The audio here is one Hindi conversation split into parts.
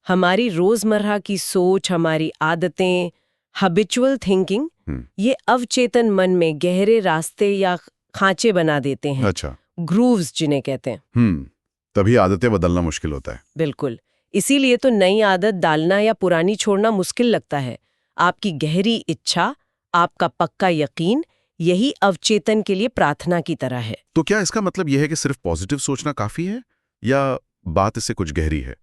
हमारी रोजमर्रा की सोच, हमारी आदतें, हैबिचुअल थिंकिंग, ये अवचेतन मन में गहरे रास्ते या खांचे बना देते हैं। अच्छा। ग्रूव्स जिन्हें कहते हैं। तभी आदतें बदलना मुश्किल होता है। बिल्कुल। इसीलिए तो नई आदत डालना या पुरानी छोड़ना मुश्किल लगता है। आपकी गहरी इच्छा, आपका पक्का यकीन, यही अवचेतन के लिए प्रार्थना की तरह है। तो क्या इसका मतलब यह है कि सिर्फ पॉजिटिव सोचना काफी है, या बात इससे कुछ गहरी है?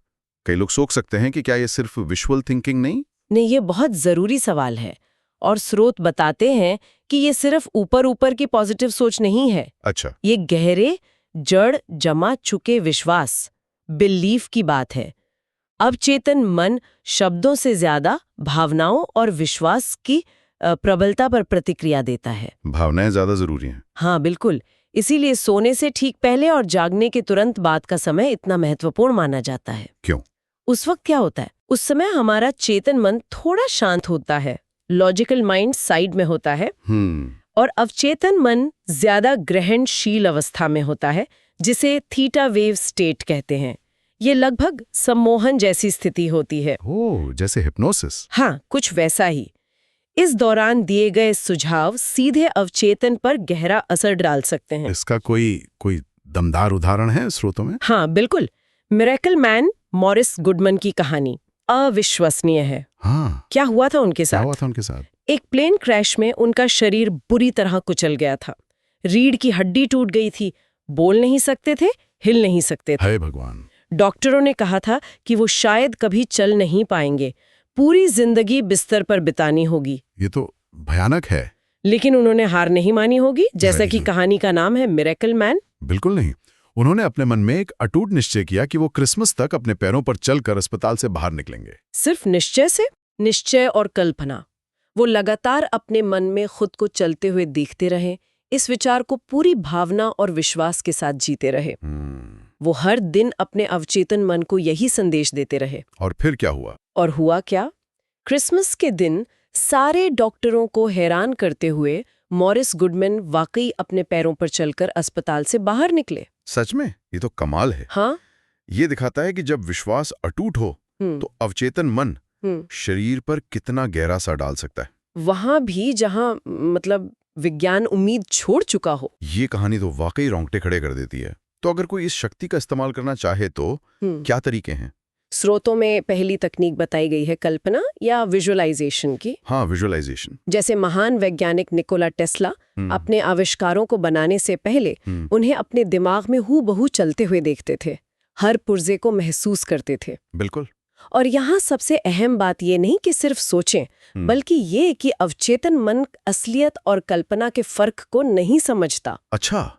कई लोग सोच सकते हैं कि क्या ये सिर्फ विजुअल थिंकिंग नहीं? नहीं, ये बहुत जरूरी सवाल है, और स्रोत बताते हैं कि ये सिर्फ ऊपर ऊपर की पॉजिटिव सोच नहीं है। अच्छा। ये गहरे, जड़ जमा चुके विश्वास, बिलीफ की बात है। अवचेतन मन शब्दों से ज्यादा भावनाओं और विश्वास की प्रबलता पर प्रतिक्रिया देता है। भावनाएं ज्यादा जरूरी हैं। हाँ, बिल्कुल। इसीलिए सोने से ठीक पहले और जागने के तुरंत बाद का समय इतना महत्वपूर्ण माना जाता है। क्यों? उस वक्त क्या होता है? उस समय हमारा चेतन मन थोड़ा शांत होता है, लॉजिकल माइंड साइड में होता है, और अवचेतन मन ज्यादा ग्रहणशील अवस्था में होता है, जिसे थीटा वेव स्टेट कहते हैं। ये लगभग सम्मोहन जैसी स्थिति होती है। ओह, जैसे हिप्नोसिस। हाँ, कुछ वैसा ही। इस दौरान दिए गए सुझाव सीधे अवचेतन पर गहरा असर डाल सकते हैं। इसका कोई दमदार उदाहरण है स्रोतों में? हाँ, बिल्कुल। मिरेकल मैन मॉरिस गुडमन की कहानी अविश्वसनीय है। हाँ। क्या हुआ था उनके साथ? क्या हुआ था उनके साथ? एक प्लेन क्रैश में उनका शरीर बुरी तरह कुचल गया था। रीढ़ की हड्डी टूट गई थी, बोल नहीं सकते थे, हिल नहीं सकते थे। हाय भगवान। डॉक्टरों ने कहा था कि वो शायद कभी चल नहीं पाएंगे, पूरी जिंदगी बिस्तर पर बितानी होगी। ये तो भयानक है। लेकिन उन्होंने हार नहीं मानी होगी, जैसा कि कहानी का नाम है, मिरेकल मैन। बिल्कुल नहीं। उन्होंने अपने मन में एक अटूट निश्चय किया कि वो क्रिसमस तक अपने पैरों पर चलकर अस्पताल से बाहर निकलेंगे। सिर्फ निश्चय से? निश्चय और कल्पना। वो लगातार अपने मन में खुद को चलते हुए देखते रहे, इस विचार को पूरी भावना और विश्वास के साथ जीते रहे। वो हर दिन अपने अवचेतन मन को यही संदेश देते रहे। और फिर क्या हुआ? और हुआ क्या? क्रिसमस के दिन सारे डॉक्टरों को हैरान करते हुए मॉरिस गुडमैन वाकई अपने पैरों पर चलकर अस्पताल से बाहर निकले। सच में? ये तो कमाल है। हाँ। ये दिखाता है कि जब विश्वास अटूट हो तो अवचेतन मन शरीर पर कितना गहरा असर डाल सकता है। वहां भी जहां विज्ञान उम्मीद छोड़ चुका हो। ये कहानी तो वाकई रोंगटे खड़े कर देती है। तो अगर कोई इस शक्ति का इस्तेमाल करना चाहे तो क्या तरीके हैं? स्रोतों में पहली तकनीक बताई गई है कल्पना या विजुअलाइजेशन की। हाँ, विजुअलाइजेशन। जैसे महान वैज्ञानिक निकोला टेस्ला अपने आविष्कारों को बनाने से पहले उन्हें अपने दिमाग में हूबहू चलते हुए देखते थे, हर पुर्जे को महसूस करते थे। बिल्कुल। और यहाँ सबसे अहम बात ये नहीं कि सिर्फ सोचें, बल्कि ये कि अवचेतन मन असलियत और कल्पना के फर्क को नहीं समझता। अच्छा,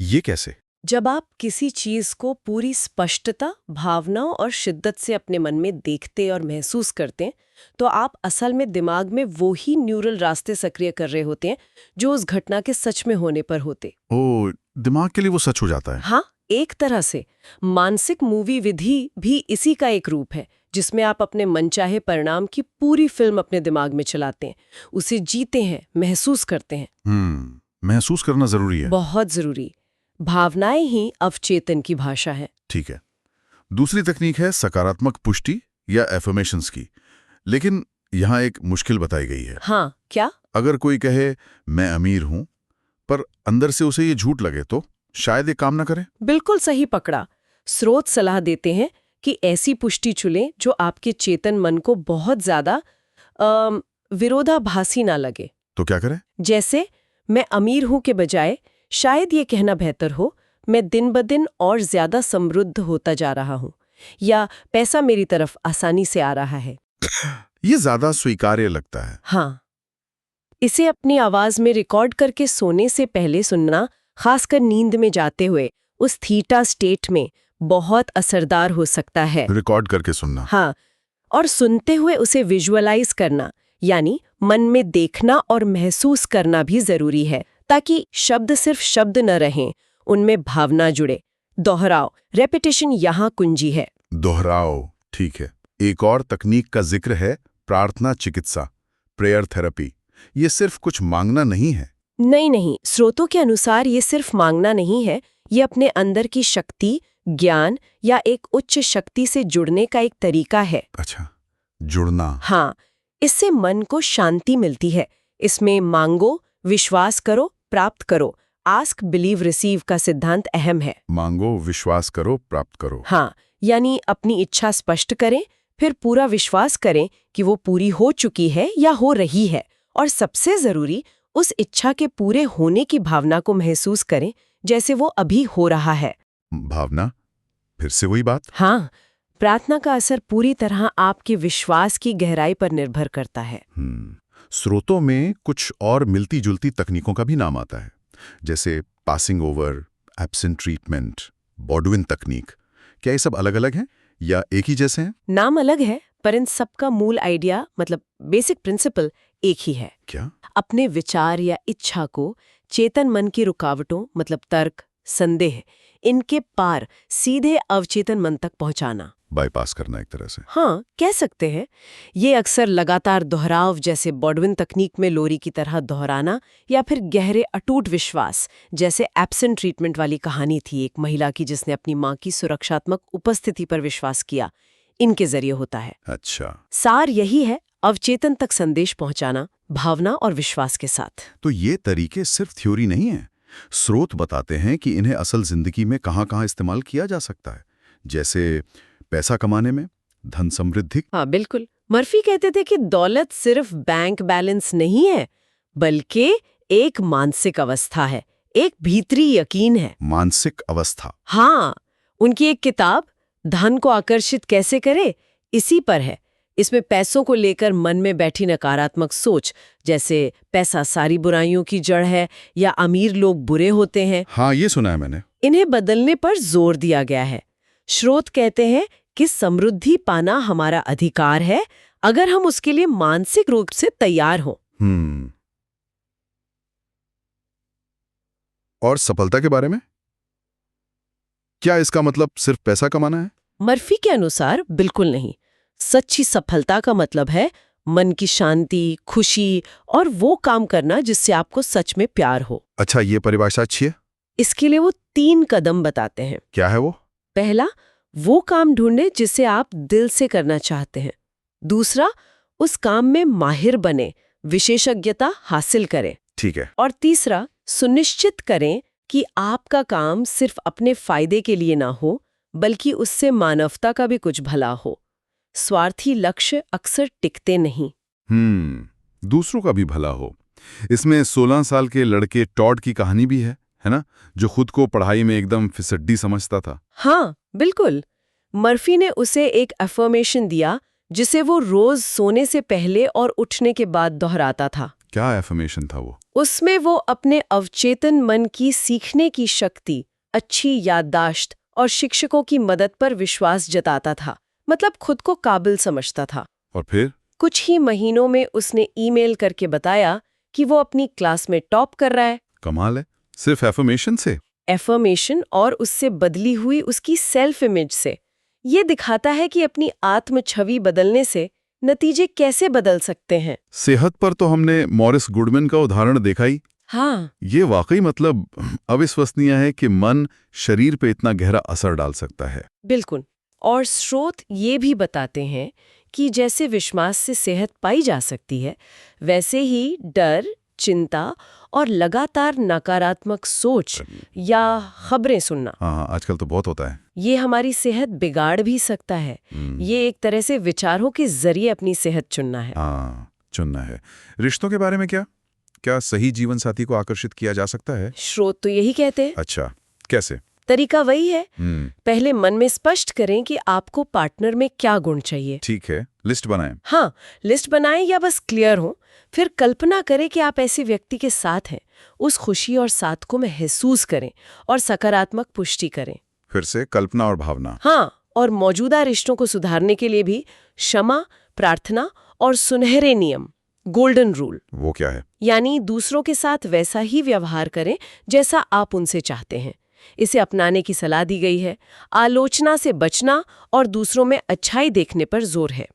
ये कैसे? जब आप किसी चीज को पूरी स्पष्टता, भावनाओं और शिद्दत से अपने मन में देखते और महसूस करते हैं, तो आप असल में दिमाग में वो ही न्यूरल रास्ते सक्रिय कर रहे होते हैं जो उस घटना के सच में होने पर होते। ओह, दिमाग के लिए वो सच हो जाता है। हाँ, एक तरह से मानसिक मूवी विधि भी इसी का एक रूप है, जिसमें आप अपने मनचाहे परिणाम की पूरी फिल्म अपने दिमाग में चलाते हैं, उसे जीते हैं, महसूस करते हैं। महसूस करना जरूरी है। बहुत जरूरी। भावनाएं ही अवचेतन की भाषा है। ठीक है। दूसरी तकनीक है सकारात्मक पुष्टि या एफर्मेशंस की, लेकिन यहाँ एक मुश्किल बताई गई है। हाँ, क्या? अगर कोई कहे मैं अमीर हूं, पर अंदर से उसे ये झूठ लगे तो शायद ये काम ना करे। बिल्कुल सही पकड़ा। स्रोत सलाह देते हैं कि ऐसी पुष्टि चुनें जो आपके चेतन मन को बहुत ज्यादा विरोधाभासी ना लगे। तो क्या करें? जैसे मैं अमीर हूं के बजाय शायद ये कहना बेहतर हो, मैं दिन ब दिन और ज्यादा समृद्ध होता जा रहा हूं, या पैसा मेरी तरफ आसानी से आ रहा है। ये ज्यादा स्वीकार्य लगता है। हाँ, इसे अपनी आवाज में रिकॉर्ड करके सोने से पहले सुनना, खासकर नींद में जाते हुए उस थीटा स्टेट में, बहुत असरदार हो सकता है। रिकॉर्ड करके सुनना। हाँ, और सुनते हुए उसे विजुअलाइज करना, यानी मन में देखना और महसूस करना भी जरूरी है, ताकि शब्द सिर्फ शब्द न रहें, उनमें भावना जुड़े। दोहराओ, रेपिटेशन यहाँ कुंजी है। दोहराओ, ठीक है। एक और तकनीक का जिक्र है प्रार्थना चिकित्सा, प्रेयर थेरेपी। ये सिर्फ कुछ मांगना नहीं है। नहीं, स्रोतों के अनुसार ये सिर्फ मांगना नहीं है, ये अपने अंदर की शक्ति, ज्ञान या एक उच्च शक्ति से जुड़ने का एक तरीका है। अच्छा, जुड़ना। हाँ, इससे मन को शांति मिलती है। इसमें मांगो, विश्वास करो, प्राप्त करो, आस्क बिलीव रिसीव का सिद्धांत अहम है। मांगो, विश्वास करो, प्राप्त करो। हाँ, यानी अपनी इच्छा स्पष्ट करें, फिर पूरा विश्वास करें कि वो पूरी हो चुकी है या हो रही है, और सबसे जरूरी उस इच्छा के पूरे होने की भावना को महसूस करें जैसे वो अभी हो रहा है। भावना, फिर से वही बात। हाँ, प्रार्थना का असर पूरी तरह आपके विश्वास की गहराई पर निर्भर करता है। स्रोतों में कुछ और मिलती जुलती तकनीकों का भी नाम आता है, जैसे पासिंग ओवर, एब्सेंट ट्रीटमेंट, बॉडविन तकनीक। क्या ये सब अलग अलग हैं या एक ही जैसे हैं? नाम अलग है, पर इन सबका मूल आइडिया मतलब बेसिक प्रिंसिपल एक ही है। क्या? अपने विचार या इच्छा को चेतन मन की रुकावटों मतलब तर्क, संदेह, इनके पार सीधे अवचेतन मन तक पहुंचाना, बाईपास करना एक तरह से। हाँ, कह सकते हैं। ये अक्सर लगातार दोहराव जैसे बॉडविन तकनीक में लोरी की तरह दोहराना, या फिर गहरे अटूट विश्वास जैसे एब्सेंट ट्रीटमेंट वाली कहानी थी एक महिला की जिसने अपनी मां की सुरक्षात्मक उपस्थिति पर विश्वास किया, इनके जरिए होता है। अच्छा, सार यही है, अवचेतन तक संदेश पहुंचाना भावना और विश्वास के साथ। तो ये तरीके सिर्फ थ्योरी नहीं है। स्रोत बताते हैं कि इन्हें असल जिंदगी में कहाँ-कहाँ इस्तेमाल किया जा सकता है, जैसे पैसा कमाने में, धन समृद्धि। हाँ, बिल्कुल। मर्फी कहते थे कि दौलत सिर्फ बैंक बैलेंस नहीं है, बल्कि एक मानसिक अवस्था है, एक भीतरी यकीन है। मानसिक अवस्था। हाँ, उनकी एक किताब धन को आकर्षित कैसे करे इसी पर है। इसमें पैसों को लेकर मन में बैठी नकारात्मक सोच, जैसे पैसा सारी बुराइयों की जड़ है या अमीर लोग बुरे होते हैं, हाँ, ये सुना है मैंने। इन्हें बदलने पर जोर दिया गया है। स्रोत कहते हैं कि समृद्धि पाना हमारा अधिकार है, अगर हम उसके लिए मानसिक रूप से तैयार हों। और सफलता के बारे में? क्या इसका मतलब सिर्फ पैसा कमाना है? मर्फी के अनुसार बिल्कुल नहीं। सच्ची सफलता का मतलब है मन की शांति, खुशी और वो काम करना जिससे आपको सच में प्यार हो। अच्छा, ये परिभाषा अच्छी है। इसके लिए वो 3 कदम बताते हैं। क्या है वो? पहला, वो काम ढूंढे जिसे आप दिल से करना चाहते हैं। दूसरा, उस काम में माहिर बने, विशेषज्ञता हासिल करें। ठीक है। और तीसरा, सुनिश्चित करें कि आपका काम सिर्फ अपने फायदे के लिए ना हो, बल्कि उससे मानवता का भी कुछ भला हो। स्वार्थी लक्ष्य अक्सर टिकते नहीं। दूसरों का भी भला हो। इसमें 16 साल के लड़के टॉड की कहानी भी है ना, जो खुद को पढ़ाई में एकदम फिसड्डी समझता था। हाँ, बिल्कुल। मर्फी ने उसे एक अफर्मेशन दिया जिसे वो रोज सोने से पहले और उठने के बाद दोहराता था। क्या अफर्मेशन था वो? उसमें वो अपने अवचेतन मन की सीखने की शक्ति, अच्छी याददाश्त और शिक्षकों की मदद पर विश्वास जताता था। मतलब खुद को काबिल समझता था। और फिर कुछ ही महीनों में उसने ईमेल करके बताया कि वो अपनी क्लास में टॉप कर रहा है। कमाल है। सिर्फ एफर्मेशन से? एफर्मेशन और उससे बदली हुई उसकी सेल्फ इमेज से। ये दिखाता है कि अपनी आत्म छवि बदलने से नतीजे कैसे बदल सकते हैं। सेहत पर तो हमने मॉरिस गुडमैन का उदाहरण देखा ही। हाँ, ये वाकई मतलब अविश्वसनीय है कि मन शरीर पे इतना गहरा असर डाल सकता है। बिल्कुल। और स्रोत ये भी बताते हैं कि जैसे विश्वास से सेहत पाई जा सकती है, वैसे ही डर, चिंता और लगातार नकारात्मक सोच या खबरें सुनना, हाँ, आजकल तो बहुत होता है, ये हमारी सेहत बिगाड़ भी सकता है। ये एक तरह से विचारों के जरिए अपनी सेहत चुनना है। हाँ, चुनना है। रिश्तों के बारे में क्या सही जीवन साथी को आकर्षित किया जा सकता है? स्रोत तो यही कहते हैं। अच्छा, कैसे? तरीका वही है। पहले मन में स्पष्ट करें कि आपको पार्टनर में क्या गुण चाहिए। ठीक है, लिस्ट बनाएं। हाँ, लिस्ट बनाएं या बस क्लियर हो। फिर कल्पना करें कि आप ऐसे व्यक्ति के साथ हैं। उस खुशी और साथ को महसूस करें और सकारात्मक पुष्टि करें। फिर से कल्पना और भावना। हाँ, और मौजूदा रिश्तों को सुधारने के लिए भी क्षमा, प्रार्थना और सुनहरे नियम, गोल्डन रूल। वो क्या है? यानी दूसरों के साथ वैसा ही व्यवहार करें जैसा आप उनसे चाहते हैं। इसे अपनाने की सलाह दी गई है। आलोचना से बचना और दूसरों में अच्छाई देखने पर जोर है।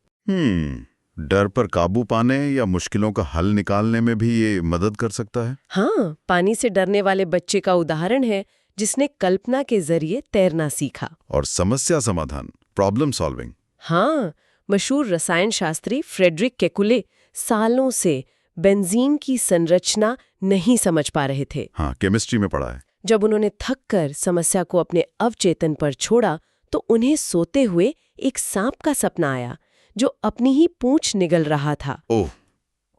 डर पर काबू पाने या मुश्किलों का हल निकालने में भी ये मदद कर सकता है। हाँ, पानी से डरने वाले बच्चे का उदाहरण है, जिसने कल्पना के जरिए तैरना सीखा। और समस्या समाधान, प्रॉब्लम सॉल्विंग। हाँ, मशहूर रसायन शास्त्री फ्रेडरिक केकुले सालों से बेंजीन की संरचना नहीं समझ पा रहे थे। हाँ, केमिस्ट्री में पढ़ा है। जब उन्होंने थककर समस्या को अपने अवचेतन पर छोड़ा तो उन्हें सोते हुए एक सांप का सपना आया जो अपनी ही पूंछ निगल रहा था। ओह,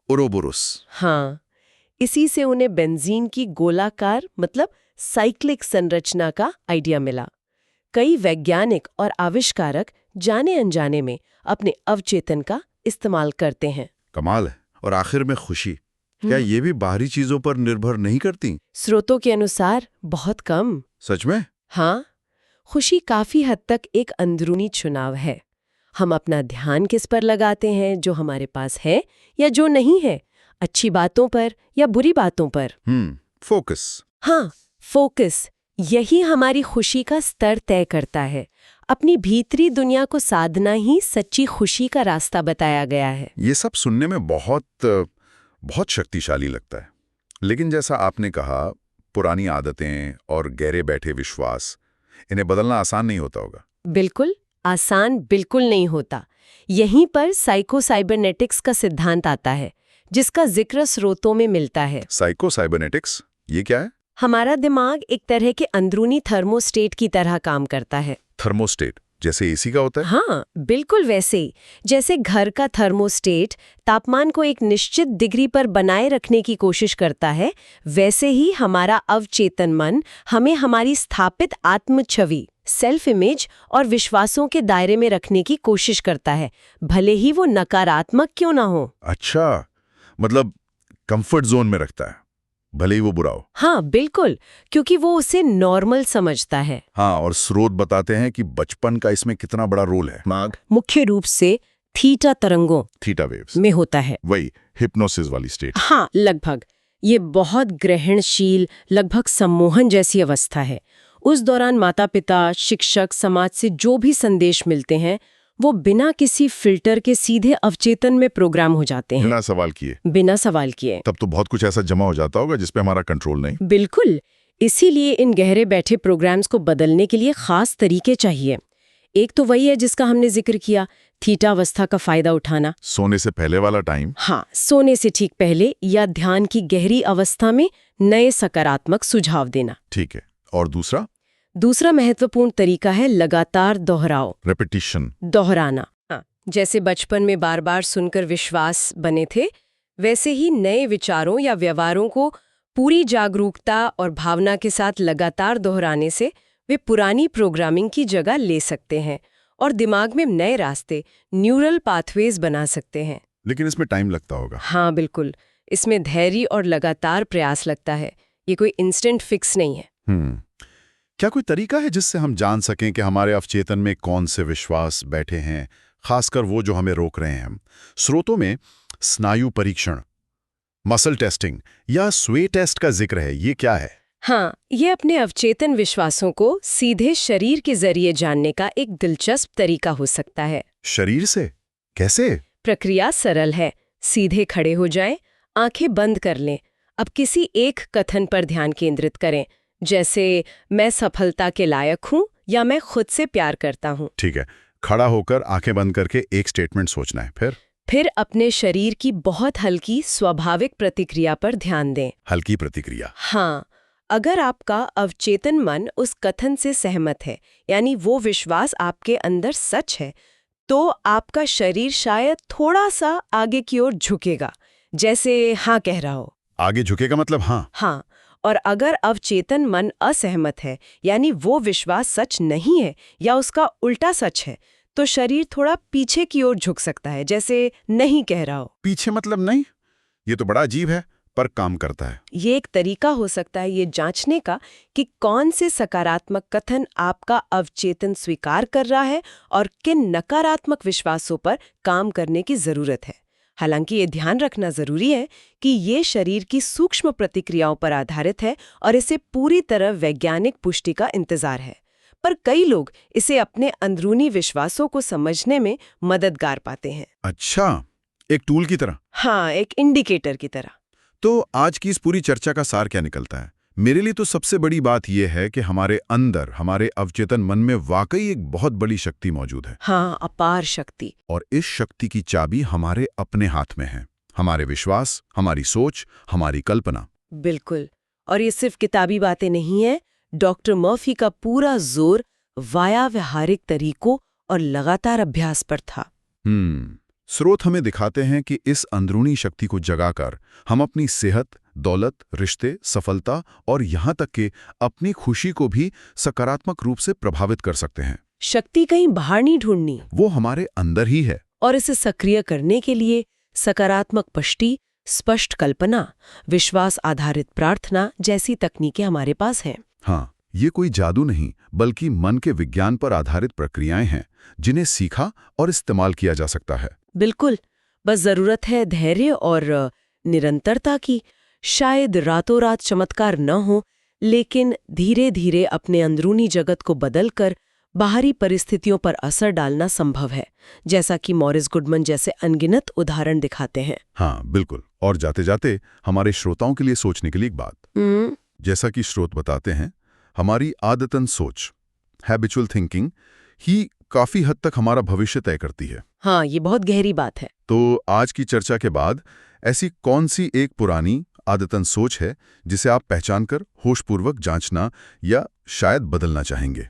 ओरोबोरोस। हाँ, इसी से उन्हें बेंजीन की गोलाकार मतलब साइक्लिक संरचना का आइडिया मिला। कई वैज्ञानिक और आविष्कारक जाने अनजाने में अपने अवचेतन का इस्तेमाल करते हैं। कमाल है। और आखिर में खुशी, क्या ये भी बाहरी चीजों पर निर्भर नहीं करती? स्रोतों के अनुसार बहुत कम। सच में? हाँ, खुशी काफी हद तक एक अंदरूनी चुनाव है। हम अपना ध्यान किस पर लगाते हैं, जो हमारे पास है या जो नहीं है, अच्छी बातों पर या बुरी बातों पर। फोकस। हाँ, फोकस यही हमारी खुशी का स्तर तय करता है। अपनी भीतरी दुनिया को साधना ही सच्ची खुशी का रास्ता बताया गया है। ये सब सुनने में बहुत शक्तिशाली लगता है, लेकिन जैसा आपने कहा, पुरानी आदतें और गहरे बैठे विश्वास, इन्हें बदलना आसान नहीं होता होगा। बिल्कुल आसान बिल्कुल नहीं होता। यहीं पर साइको-साइबरनेटिक्स का सिद्धांत आता है, जिसका जिक्र स्रोतों में मिलता है। साइको-साइबरनेटिक्स, ये क्या है? हमारा दिमाग एक तरह के अंदरूनी थर्मोस्टेट की तरह काम करता है। थर्मोस्टेट जैसे एसी का होता है? हाँ, बिल्कुल वैसे ही। जैसे घर का थर्मोस्टेट तापमान को एक निश्चित डिग्री पर बनाए रखने की कोशिश करता है, वैसे ही हमारा अवचेतन मन हमें हमारी स्थापित आत्म छवि, सेल्फ इमेज और विश्वासों के दायरे में रखने की कोशिश करता है, भले ही वो नकारात्मक क्यों ना हो। अच्छा, मतलब कंफर्ट जोन में रखता है, भले ही वो बुरा हो। हाँ बिल्कुल, क्योंकि वो उसे नॉर्मल समझता है। हाँ, और स्रोत बताते हैं कि बचपन का इसमें कितना बड़ा रोल है। मुख्य रूप से थीटा तरंगों, थीटा वेव्स में होता है। वही हिप्नोसिस वाली स्टेट। हाँ, लगभग। ये बहुत ग्रहणशील, लगभग सम्मोहन जैसी अवस्था है। उस दौरान माता पिता, शिक्षक, समाज से जो भी संदेश मिलते हैं, वो बिना किसी फिल्टर के सीधे अवचेतन में प्रोग्राम हो जाते हैं। बिना सवाल किए। बिना सवाल किए। तब तो बहुत कुछ ऐसा जमा हो जाता होगा जिस पे हमारा कंट्रोल नहीं। बिल्कुल। इसीलिए इन गहरे बैठे प्रोग्राम्स को बदलने के लिए खास तरीके चाहिए। एक तो वही है जिसका हमने जिक्र किया, थीटा अवस्था का फायदा उठाना। सोने से पहले वाला टाइम। हाँ, सोने से ठीक पहले या ध्यान की गहरी अवस्था में नए सकारात्मक सुझाव देना। ठीक है। और दूसरा महत्वपूर्ण तरीका है लगातार दोहराओ। रेपिटिशन, दोहराना। हाँ, जैसे बचपन में बार बार सुनकर विश्वास बने थे, वैसे ही नए विचारों या व्यवहारों को पूरी जागरूकता और भावना के साथ लगातार दोहराने से वे पुरानी प्रोग्रामिंग की जगह ले सकते हैं और दिमाग में नए रास्ते, न्यूरल पाथवेज बना सकते हैं। लेकिन इसमें टाइम लगता होगा। हाँ बिल्कुल, इसमें धैर्य और लगातार प्रयास लगता है। ये कोई इंस्टेंट फिक्स नहीं है। क्या कोई तरीका है जिससे हम जान सकें कि हमारे अवचेतन में कौन से विश्वास बैठे हैं, खासकर वो जो हमें रोक रहे हैं? स्रोतों में स्नायु परीक्षण, मसल टेस्टिंग या स्वे टेस्ट का जिक्र है, ये क्या है? हाँ, ये अपने अवचेतन विश्वासों को सीधे शरीर के जरिए जानने का एक दिलचस्प तरीका हो सकता है। शरीर से? कैसे? प्रक्रिया सरल है। सीधे खड़े हो जाएं, आंखें बंद कर लें। अब किसी एक कथन पर ध्यान केंद्रित करें, जैसे मैं सफलता के लायक हूं या मैं खुद से प्यार करता हूं। ठीक है। खड़ा होकर आंखें बंद करके एक स्टेटमेंट सोचना है। फिर अपने शरीर की बहुत हल्की स्वाभाविक प्रतिक्रिया पर ध्यान दें। हल्की प्रतिक्रिया? हाँ, अगर आपका अवचेतन मन उस कथन से सहमत है, यानी वो विश्वास आपके अंदर सच है, तो आपका शरीर शायद थोड़ा सा आगे की ओर झुकेगा, जैसे हाँ कह रहा हो। आगे झुकेगा मतलब हाँ? हाँ, और अगर अवचेतन मन असहमत है, यानी वो विश्वास सच नहीं है या उसका उल्टा सच है, तो शरीर थोड़ा पीछे की ओर झुक सकता है, जैसे नहीं कह रहा हो। पीछे मतलब नहीं? ये तो बड़ा अजीब है, पर काम करता है। ये एक तरीका हो सकता है ये जांचने का कि कौन से सकारात्मक कथन आपका अवचेतन स्वीकार कर रहा है और किन नकारात्मक विश्वासों पर काम करने की जरूरत है। हालांकि ये ध्यान रखना जरूरी है कि ये शरीर की सूक्ष्म प्रतिक्रियाओं पर आधारित है और इसे पूरी तरह वैज्ञानिक पुष्टि का इंतजार है। पर कई लोग इसे अपने अंदरूनी विश्वासों को समझने में मददगार पाते हैं। अच्छा, एक टूल की तरह? हाँ, एक इंडिकेटर की तरह। तो आज की इस पूरी चर्चा का सार क्या निकलता है? मेरे लिए तो सबसे बड़ी बात यह है कि हमारे अंदर, हमारे अवचेतन मन में वाकई एक बहुत बड़ी शक्ति मौजूद है। हाँ, अपार शक्ति। और इस शक्ति की चाबी हमारे अपने हाथ में है। हमारे विश्वास, हमारी सोच, हमारी कल्पना। बिल्कुल। और ये सिर्फ किताबी बातें नहीं है। डॉक्टर मर्फी का पूरा जोर व्यावहारिक तरीकों और लगातार अभ्यास पर था। स्रोत हमें दिखाते हैं कि इस अंदरूनी शक्ति को जगाकर हम अपनी सेहत, दौलत, रिश्ते, सफलता और यहाँ तक कि अपनी खुशी को भी सकारात्मक रूप से प्रभावित कर सकते हैं। शक्ति कहीं बाहर नहीं ढूंढनी, वो हमारे अंदर ही है। और इसे सक्रिय करने के लिए सकारात्मक पुष्टि, स्पष्ट कल्पना, विश्वास आधारित प्रार्थना जैसी तकनीकें हमारे पास हैं। हाँ, ये कोई जादू नहीं, बल्कि मन के विज्ञान पर आधारित प्रक्रियाएं हैं जिन्हें सीखा और इस्तेमाल किया जा सकता है। बिल्कुल, बस जरूरत है धैर्य और निरंतरता की। शायद रातों रात चमत्कार न हो, लेकिन धीरे धीरे अपने अंदरूनी जगत को बदलकर बाहरी परिस्थितियों पर असर डालना संभव है, जैसा कि मॉरिस गुडमन जैसे अनगिनत उदाहरण दिखाते हैं। हाँ, बिल्कुल। और जाते जाते हमारे श्रोताओं के लिए सोचने के लिए एक बात, जैसा कि स्रोत बताते हैं, हमारी आदतन सोच, हैबिचुअल थिंकिंग ही काफी हद तक हमारा भविष्य तय करती है। हाँ, ये बहुत गहरी बात है। तो आज की चर्चा के बाद ऐसी कौन सी एक पुरानी आदतन सोच है जिसे आप पहचान कर होशपूर्वक जांचना या शायद बदलना चाहेंगे?